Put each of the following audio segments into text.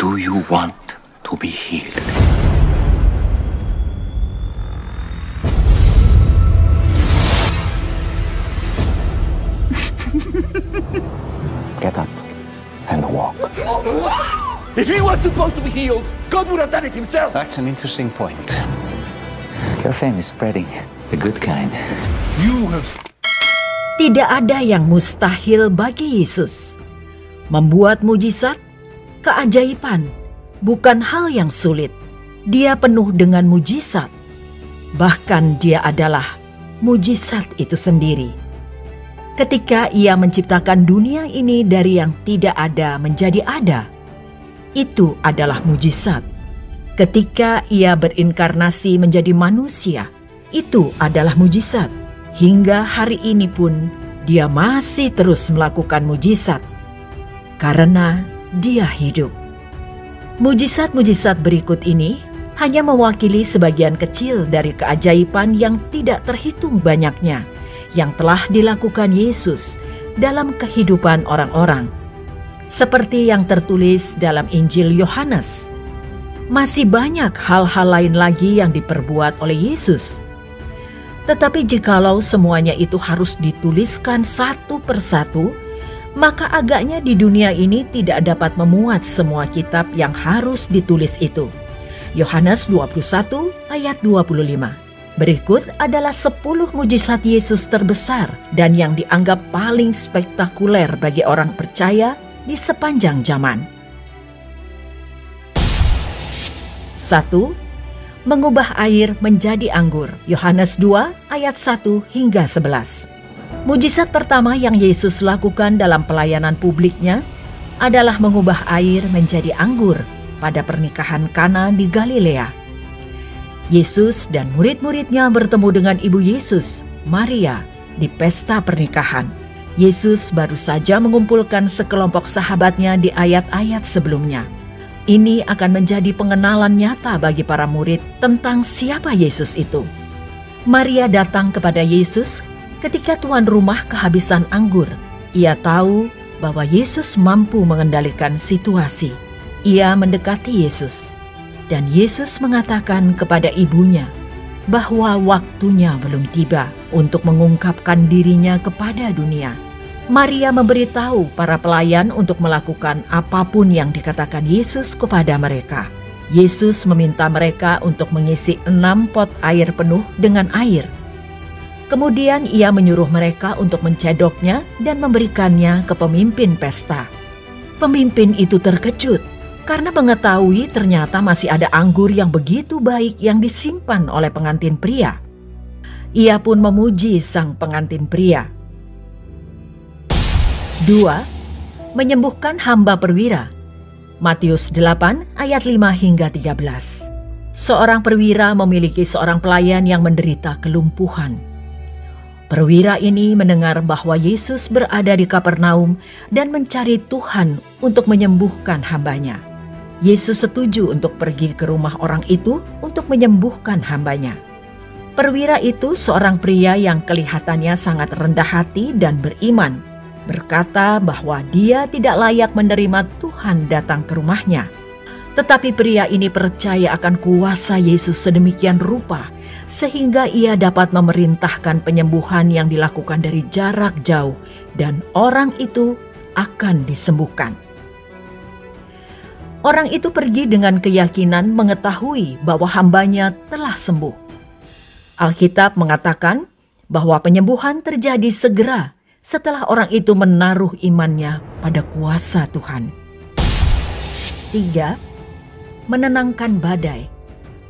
Do you want to be healed? Get up and walk. If he was supposed to be healed, God would have done it himself. That's an interesting point. Your fame is spreading, the good kind. You have... Tidak ada yang mustahil bagi Yesus. Membuat mujizat, keajaiban, bukan hal yang sulit. Dia penuh dengan mujizat. Bahkan dia adalah mujizat itu sendiri. Ketika ia menciptakan dunia ini dari yang tidak ada menjadi ada, itu adalah mujizat. Ketika ia berinkarnasi menjadi manusia, itu adalah mujizat. Hingga hari ini pun dia masih terus melakukan mujizat karena dia hidup. Mujizat-mujizat berikut ini hanya mewakili sebagian kecil dari keajaiban yang tidak terhitung banyaknya yang telah dilakukan Yesus dalam kehidupan orang-orang. Seperti yang tertulis dalam Injil Yohanes, masih banyak hal-hal lain lagi yang diperbuat oleh Yesus. Tetapi jikalau semuanya itu harus dituliskan satu persatu, maka agaknya di dunia ini tidak dapat memuat semua kitab yang harus ditulis itu. Yohanes 21 ayat 25. Berikut adalah 10 mujizat Yesus terbesar dan yang dianggap paling spektakuler bagi orang percaya di sepanjang zaman. 1. Mengubah air menjadi anggur. Yohanes 2 ayat 1 hingga 11. Mujizat pertama yang Yesus lakukan dalam pelayanan publiknya adalah mengubah air menjadi anggur pada pernikahan Kana di Galilea. Yesus dan murid-muridnya bertemu dengan ibu Yesus, Maria, di pesta pernikahan. Yesus baru saja mengumpulkan sekelompok sahabatnya di ayat-ayat sebelumnya. Ini akan menjadi pengenalan nyata bagi para murid tentang siapa Yesus itu. Maria datang kepada Yesus ketika tuan rumah kehabisan anggur. Ia tahu bahwa Yesus mampu mengendalikan situasi. Ia mendekati Yesus, dan Yesus mengatakan kepada ibunya bahwa waktunya belum tiba untuk mengungkapkan dirinya kepada dunia. Maria memberitahu para pelayan untuk melakukan apapun yang dikatakan Yesus kepada mereka. Yesus meminta mereka untuk mengisi 6 pot air penuh dengan air. Kemudian ia menyuruh mereka untuk mencedoknya dan memberikannya ke pemimpin pesta. Pemimpin itu terkejut karena mengetahui ternyata masih ada anggur yang begitu baik yang disimpan oleh pengantin pria. Ia pun memuji sang pengantin pria. 2. Menyembuhkan hamba perwira. Matius 8 ayat 5 hingga 13. Seorang perwira memiliki seorang pelayan yang menderita kelumpuhan. Perwira ini mendengar bahwa Yesus berada di Kapernaum dan mencari Tuhan untuk menyembuhkan hambanya. Yesus setuju untuk pergi ke rumah orang itu untuk menyembuhkan hambanya. Perwira itu seorang pria yang kelihatannya sangat rendah hati dan beriman, berkata bahwa dia tidak layak menerima Tuhan datang ke rumahnya. Tetapi pria ini percaya akan kuasa Yesus sedemikian rupa, sehingga ia dapat memerintahkan penyembuhan yang dilakukan dari jarak jauh, dan orang itu akan disembuhkan. Orang itu pergi dengan keyakinan mengetahui bahwa hambanya telah sembuh. Alkitab mengatakan bahwa penyembuhan terjadi segera setelah orang itu menaruh imannya pada kuasa Tuhan. 3. Menenangkan badai.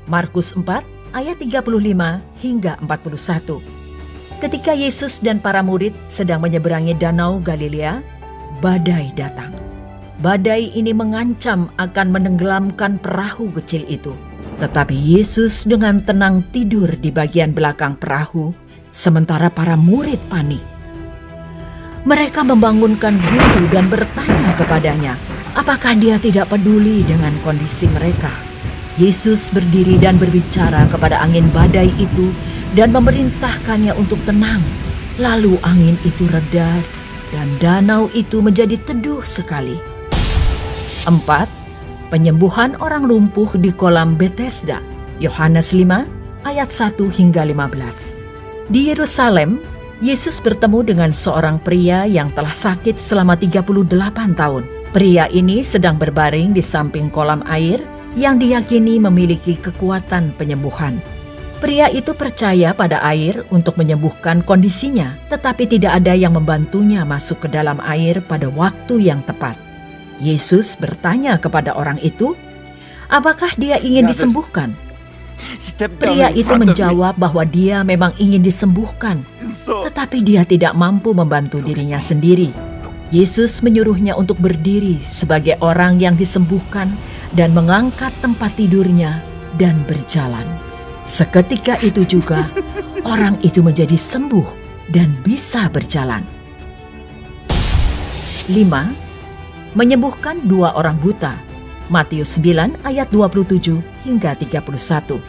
Markus 4 ayat 35 hingga 41. Ketika Yesus dan para murid sedang menyeberangi danau Galilea, badai datang. Badai ini mengancam akan menenggelamkan perahu kecil itu. Tetapi Yesus dengan tenang tidur di bagian belakang perahu, sementara para murid panik. Mereka membangunkan guru dan bertanya kepadanya, apakah dia tidak peduli dengan kondisi mereka. Yesus berdiri dan berbicara kepada angin badai itu dan memerintahkannya untuk tenang. Lalu angin itu reda dan danau itu menjadi teduh sekali. 4. Penyembuhan orang lumpuh di kolam Bethesda, Yohanes 5 ayat 1 hingga 15. Di Yerusalem, Yesus bertemu dengan seorang pria yang telah sakit selama 38 tahun. Pria ini sedang berbaring di samping kolam air yang diyakini memiliki kekuatan penyembuhan. Pria itu percaya pada air untuk menyembuhkan kondisinya, tetapi tidak ada yang membantunya masuk ke dalam air pada waktu yang tepat. Yesus bertanya kepada orang itu, apakah dia ingin disembuhkan? Pria itu menjawab bahwa dia memang ingin disembuhkan, tetapi dia tidak mampu membantu dirinya sendiri. Yesus menyuruhnya untuk berdiri sebagai orang yang disembuhkan dan mengangkat tempat tidurnya dan berjalan. Seketika itu juga, orang itu menjadi sembuh dan bisa berjalan. 5. Menyembuhkan 2 orang buta, Matius 9 ayat 27 hingga 31.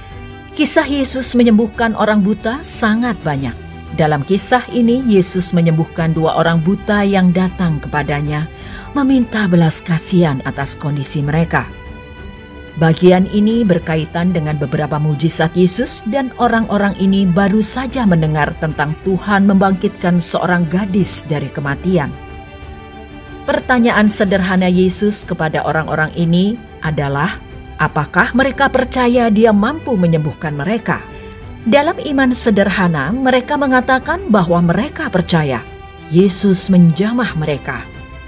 Kisah Yesus menyembuhkan orang buta sangat banyak. Dalam kisah ini, Yesus menyembuhkan 2 orang buta yang datang kepadanya, meminta belas kasihan atas kondisi mereka. Bagian ini berkaitan dengan beberapa mujizat Yesus dan orang-orang ini baru saja mendengar tentang Tuhan membangkitkan seorang gadis dari kematian. Pertanyaan sederhana Yesus kepada orang-orang ini adalah, apakah mereka percaya Dia mampu menyembuhkan mereka? Dalam iman sederhana, mereka mengatakan bahwa mereka percaya. Yesus menjamah mereka,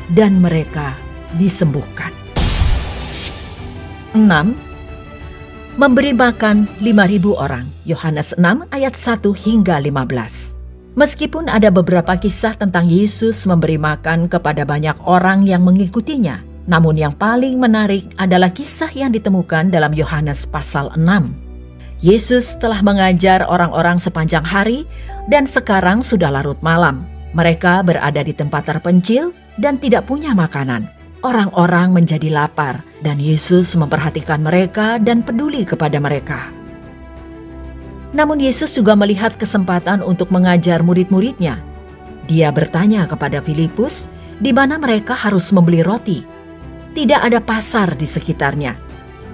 dan mereka disembuhkan. 6. Memberi makan 5.000 orang, Yohanes 6 ayat 1 hingga 15. Meskipun ada beberapa kisah tentang Yesus memberi makan kepada banyak orang yang mengikutinya, namun yang paling menarik adalah kisah yang ditemukan dalam Yohanes pasal 6. Yesus telah mengajar orang-orang sepanjang hari dan sekarang sudah larut malam. Mereka berada di tempat terpencil dan tidak punya makanan. Orang-orang menjadi lapar dan Yesus memperhatikan mereka dan peduli kepada mereka. Namun Yesus juga melihat kesempatan untuk mengajar murid-muridnya. Dia bertanya kepada Filipus, di mana mereka harus membeli roti. Tidak ada pasar di sekitarnya.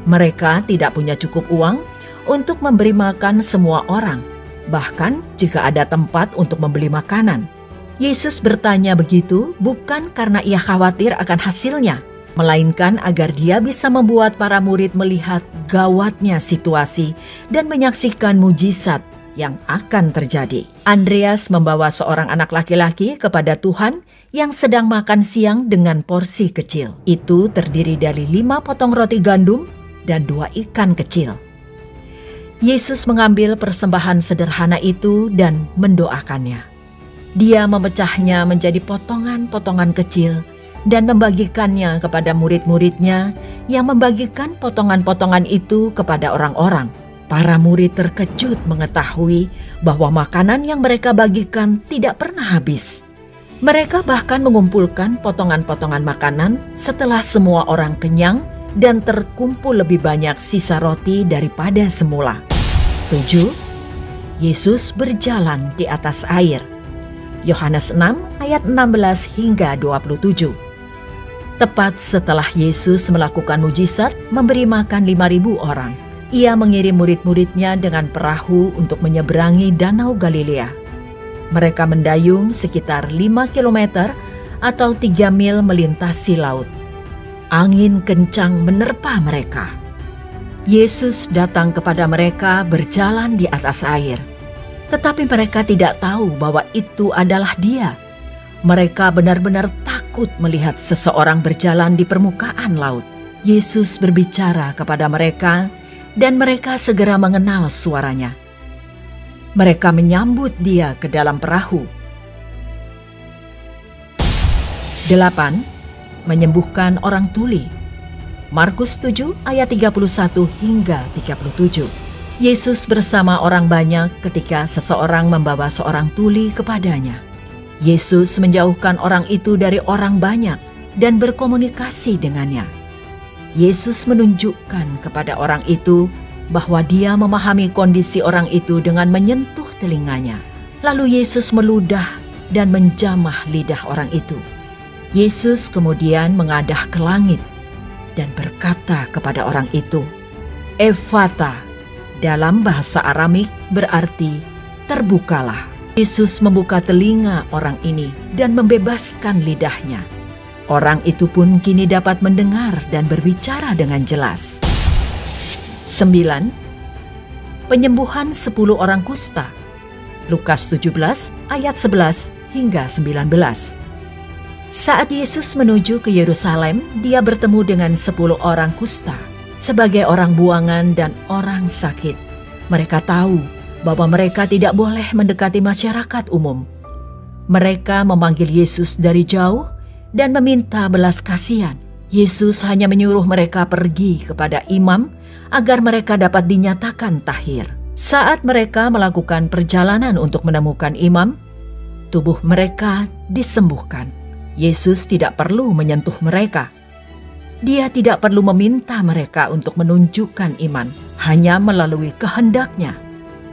Mereka tidak punya cukup uang untuk memberi makan semua orang, bahkan jika ada tempat untuk membeli makanan. Yesus bertanya begitu bukan karena ia khawatir akan hasilnya, melainkan agar dia bisa membuat para murid melihat gawatnya situasi dan menyaksikan mujizat yang akan terjadi. Andreas membawa seorang anak laki-laki kepada Tuhan yang sedang makan siang dengan porsi kecil. Itu terdiri dari 5 potong roti gandum dan 2 ikan kecil. Yesus mengambil persembahan sederhana itu dan mendoakannya. Dia memecahnya menjadi potongan-potongan kecil dan membagikannya kepada murid-muridnya yang membagikan potongan-potongan itu kepada orang-orang. Para murid terkejut mengetahui bahwa makanan yang mereka bagikan tidak pernah habis. Mereka bahkan mengumpulkan potongan-potongan makanan setelah semua orang kenyang dan terkumpul lebih banyak sisa roti daripada semula. 7. Yesus berjalan di atas air. Yohanes 6 ayat 16 hingga 27. Tepat setelah Yesus melakukan mujizat memberi makan 5.000 orang, Ia mengirim murid-muridnya dengan perahu untuk menyeberangi Danau Galilea. Mereka mendayung sekitar 5 km atau 3 mil melintasi laut. Angin kencang menerpa mereka. Yesus datang kepada mereka berjalan di atas air. Tetapi mereka tidak tahu bahwa itu adalah Dia. Mereka benar-benar takut melihat seseorang berjalan di permukaan laut. Yesus berbicara kepada mereka dan mereka segera mengenal suaranya. Mereka menyambut Dia ke dalam perahu. 8. Menyembuhkan orang tuli. Markus 7 ayat 31 hingga 37. Yesus bersama orang banyak ketika seseorang membawa seorang tuli kepadanya. Yesus menjauhkan orang itu dari orang banyak dan berkomunikasi dengannya. Yesus menunjukkan kepada orang itu bahwa Dia memahami kondisi orang itu dengan menyentuh telinganya. Lalu Yesus meludah dan menjamah lidah orang itu. Yesus kemudian mengadah ke langit. dan berkata kepada orang itu, "Ephata," dalam bahasa Aramik berarti terbukalah. Yesus membuka telinga orang ini dan membebaskan lidahnya. Orang itu pun kini dapat mendengar dan berbicara dengan jelas. 9. Penyembuhan 10 orang kusta. Lukas 17 ayat 11 hingga 19. Saat Yesus menuju ke Yerusalem, dia bertemu dengan 10 orang kusta sebagai orang buangan dan orang sakit. Mereka tahu bahwa mereka tidak boleh mendekati masyarakat umum. Mereka memanggil Yesus dari jauh dan meminta belas kasihan. Yesus hanya menyuruh mereka pergi kepada imam agar mereka dapat dinyatakan tahir. Saat mereka melakukan perjalanan untuk menemukan imam, tubuh mereka disembuhkan. Yesus tidak perlu menyentuh mereka. Dia tidak perlu meminta mereka untuk menunjukkan iman. Hanya melalui kehendaknya,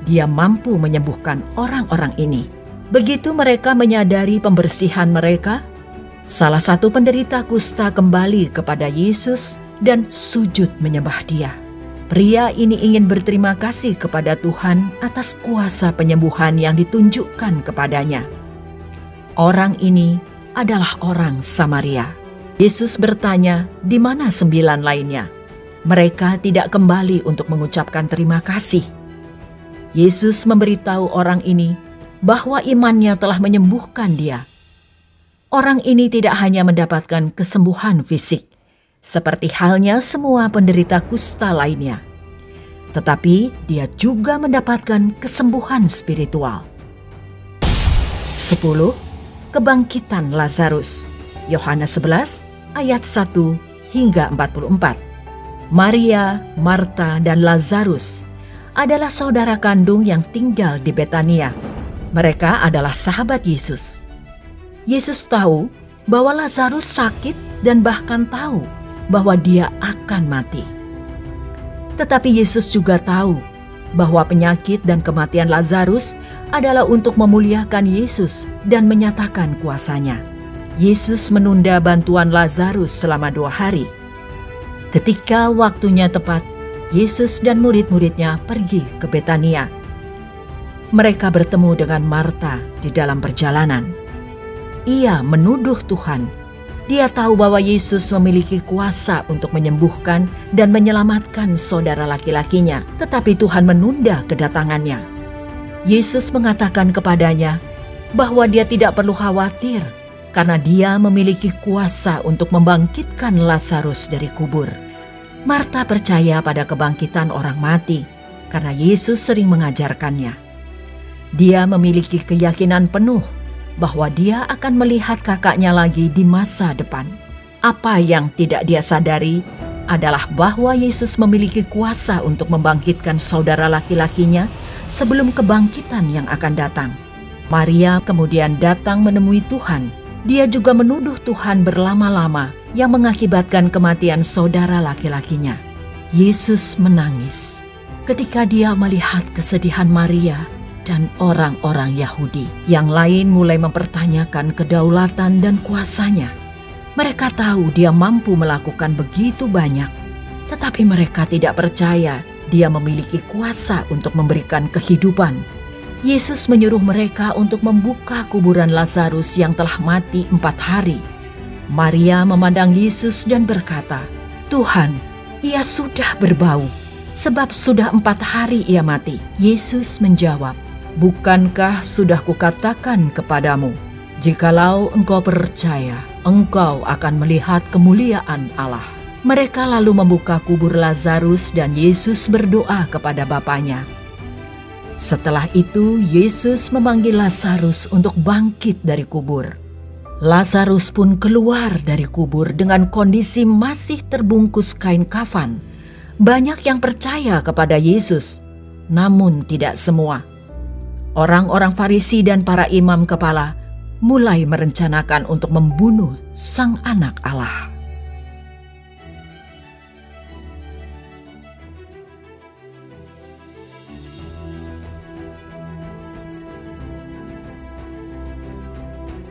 dia mampu menyembuhkan orang-orang ini. Begitu mereka menyadari pembersihan mereka, salah satu penderita kusta kembali kepada Yesus dan sujud menyembah dia. Pria ini ingin berterima kasih kepada Tuhan atas kuasa penyembuhan yang ditunjukkan kepadanya. Orang ini adalah orang Samaria. Yesus bertanya, "Di mana 9 lainnya?" Mereka tidak kembali untuk mengucapkan terima kasih. Yesus memberitahu orang ini bahwa imannya telah menyembuhkan dia. Orang ini tidak hanya mendapatkan kesembuhan fisik, seperti halnya semua penderita kusta lainnya, tetapi dia juga mendapatkan kesembuhan spiritual. 10. Kebangkitan Lazarus. Yohanes 11 ayat 1 hingga 44. Maria, Marta, dan Lazarus adalah saudara kandung yang tinggal di Betania. Mereka adalah sahabat Yesus. Yesus tahu bahwa Lazarus sakit dan bahkan tahu bahwa dia akan mati. Tetapi Yesus juga tahu bahwa penyakit dan kematian Lazarus adalah untuk memuliakan Yesus dan menyatakan kuasanya. Yesus menunda bantuan Lazarus selama 2 hari. Ketika waktunya tepat, Yesus dan murid-muridnya pergi ke Betania. Mereka bertemu dengan Marta di dalam perjalanan. Ia menuduh Tuhan. Dia tahu bahwa Yesus memiliki kuasa untuk menyembuhkan dan menyelamatkan saudara laki-lakinya, tetapi Tuhan menunda kedatangannya. Yesus mengatakan kepadanya bahwa dia tidak perlu khawatir karena dia memiliki kuasa untuk membangkitkan Lazarus dari kubur. Marta percaya pada kebangkitan orang mati karena Yesus sering mengajarkannya. Dia memiliki keyakinan penuh bahwa dia akan melihat kakaknya lagi di masa depan. Apa yang tidak dia sadari adalah bahwa Yesus memiliki kuasa untuk membangkitkan saudara laki-lakinya sebelum kebangkitan yang akan datang. Maria kemudian datang menemui Tuhan. Dia juga menuduh Tuhan berlama-lama yang mengakibatkan kematian saudara laki-lakinya. Yesus menangis ketika dia melihat kesedihan Maria dan orang-orang Yahudi. Yang lain mulai mempertanyakan kedaulatan dan kuasanya. Mereka tahu dia mampu melakukan begitu banyak, tetapi mereka tidak percaya dia memiliki kuasa untuk memberikan kehidupan. Yesus menyuruh mereka untuk membuka kuburan Lazarus yang telah mati 4 hari. Maria memandang Yesus dan berkata, "Tuhan, ia sudah berbau, sebab sudah 4 hari ia mati." Yesus menjawab, "Bukankah sudah kukatakan kepadamu, jikalau engkau percaya, engkau akan melihat kemuliaan Allah." Mereka lalu membuka kubur Lazarus dan Yesus berdoa kepada Bapanya. Setelah itu, Yesus memanggil Lazarus untuk bangkit dari kubur. Lazarus pun keluar dari kubur dengan kondisi masih terbungkus kain kafan. Banyak yang percaya kepada Yesus, namun tidak semua. Orang-orang Farisi dan para imam kepala mulai merencanakan untuk membunuh Sang Anak Allah.